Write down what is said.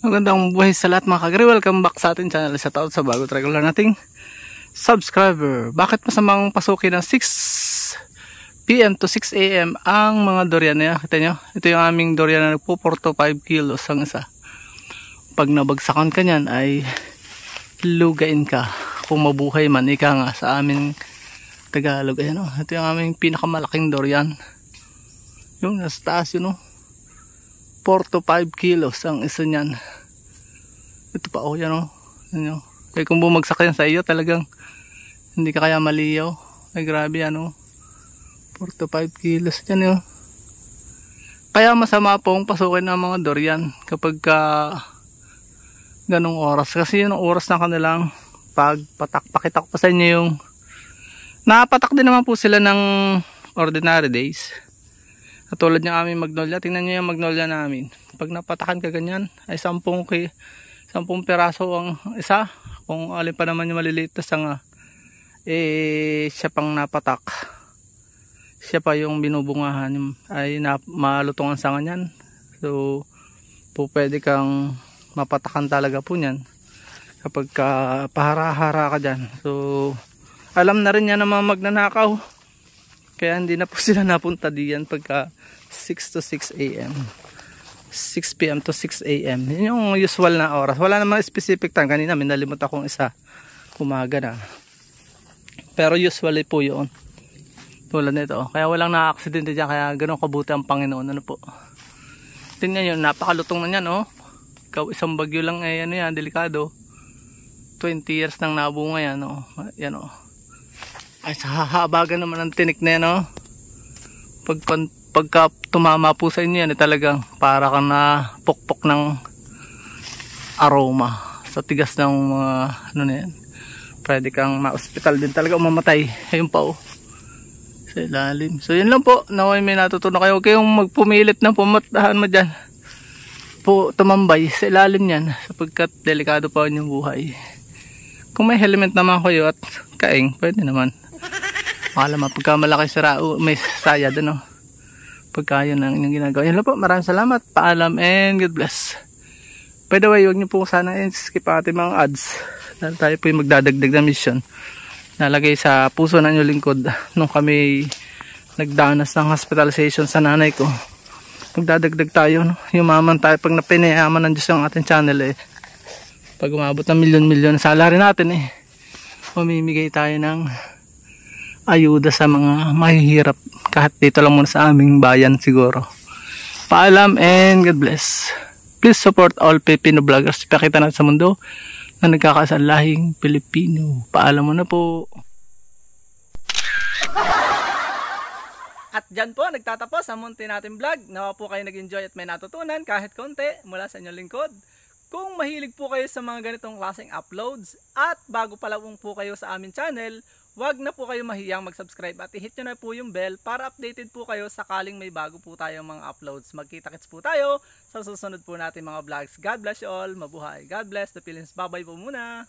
Magandang buhay sa lahat mga kagri. Welcome back sa ating channel. Shout out sa bago regular nating subscriber. Bakit masamang pasukin ng 6 PM to 6 AM ang mga durian niya? Kita nyo? Ito yung aming durian na nagpo 4 to 5 kilos ang isa. Pag nabagsakan ka nyan ay lugain ka. Kung mabuhay man, ika nga sa aming Tagalog. Ayan, ito yung aming pinakamalaking durian. Yung nasa taas yun, 4 to 5 kilos ang isa niyan. Ito pa yan Ano? Kaya kung bumagsak yan sa iyo talagang hindi ka kaya maliyaw. Ay grabe 4 to 5 kilos yan Kaya masama pong pasukin ng mga durian kapag ganong oras. Kasi yun ang oras na kanilang pagpatak. Pakita ko pa sa inyo yung napatak din naman po sila ng ordinary days. Katulad ng aming magnolia. Tingnan nyo yung magnolia namin. Pag napatakan ka ganyan ay 10 piraso ang isa. Kung alin pa naman yung maliliit na sanga, siya pang napatak. Siya pa yung binubungahan. Ay malutong ang sanga nyan. So po pwede kang mapatakan talaga po nyan kapag pahara-hara ka dyan. So alam na rin yan ng mga magnanakaw. Kaya hindi na po sila napunta diyan pagka 6 to 6 AM. 6 PM to 6 AM. Yun yung usual na oras. Wala naman specific time. Kanina may nalimot akong isa. Umaga na. Pero usually po yun. Tulad nito. Kaya walang na-aksidente dyan. Kaya ganun kabuti ang Panginoon. Ano po. Tingnan nyo. Napakalutong na yan Ikaw isang bagyo lang yan. Delikado. 20 years nang nabunga yan. Yan Ay sa hahabagan naman ang tinik na yan Pagka tumama po sa inyo yan talagang para kang na pukpok ng aroma sa tigas ng mga na yan. Pwede kang ma-hospital din talaga mamatay. Ayun pa sa ilalim. So yun lang po, naway may natutunan kayo. Huwag kayong magpumilit na pumatahan mo dyan tumambay sa ilalim yan sapagkat delikado pa yung buhay. Kung may helmet naman kayo at kaing, pwede naman. Akala mo, pagka malaki may sayad, pagka yun ang inyong ginagawa. Yan lang po, maraming salamat. Paalam and God bless. By the way, huwag niyo po sana skip ating mga ads. Dahil tayo po yung magdadagdag na mission. Nalagay sa puso na inyong lingkod nung kami nagdanas ng hospitalization sa nanay ko. Magdadagdag tayo, Yumaman tayo pag napinayaman ng Diyos ang ating channel Pag umabot ng milyon-milyon salary natin mamimigay tayo ng ayuda sa mga mahihirap kahit dito lang muna sa aming bayan siguro. Paalam and God bless. Please support all Filipino vloggers. Pakita natin sa mundo na nagkakasalahing Pilipino. Paalam mo na po. At dyan po nagtatapos ang munti natin vlog. Nawa po kayo nag-enjoy at may natutunan kahit konti mula sa inyong lingkod. Kung mahilig po kayo sa mga ganitong klaseng uploads at bago pa lang po kayo sa aming channel, wag na po kayo mahiyang mag-subscribe at i-hit nyo na po yung bell para updated po kayo sakaling may bago po tayong mga uploads. Magkita-kits po tayo sa susunod po natin mga vlogs. God bless you all. Mabuhay. God bless the Philippines. Bye-bye po muna.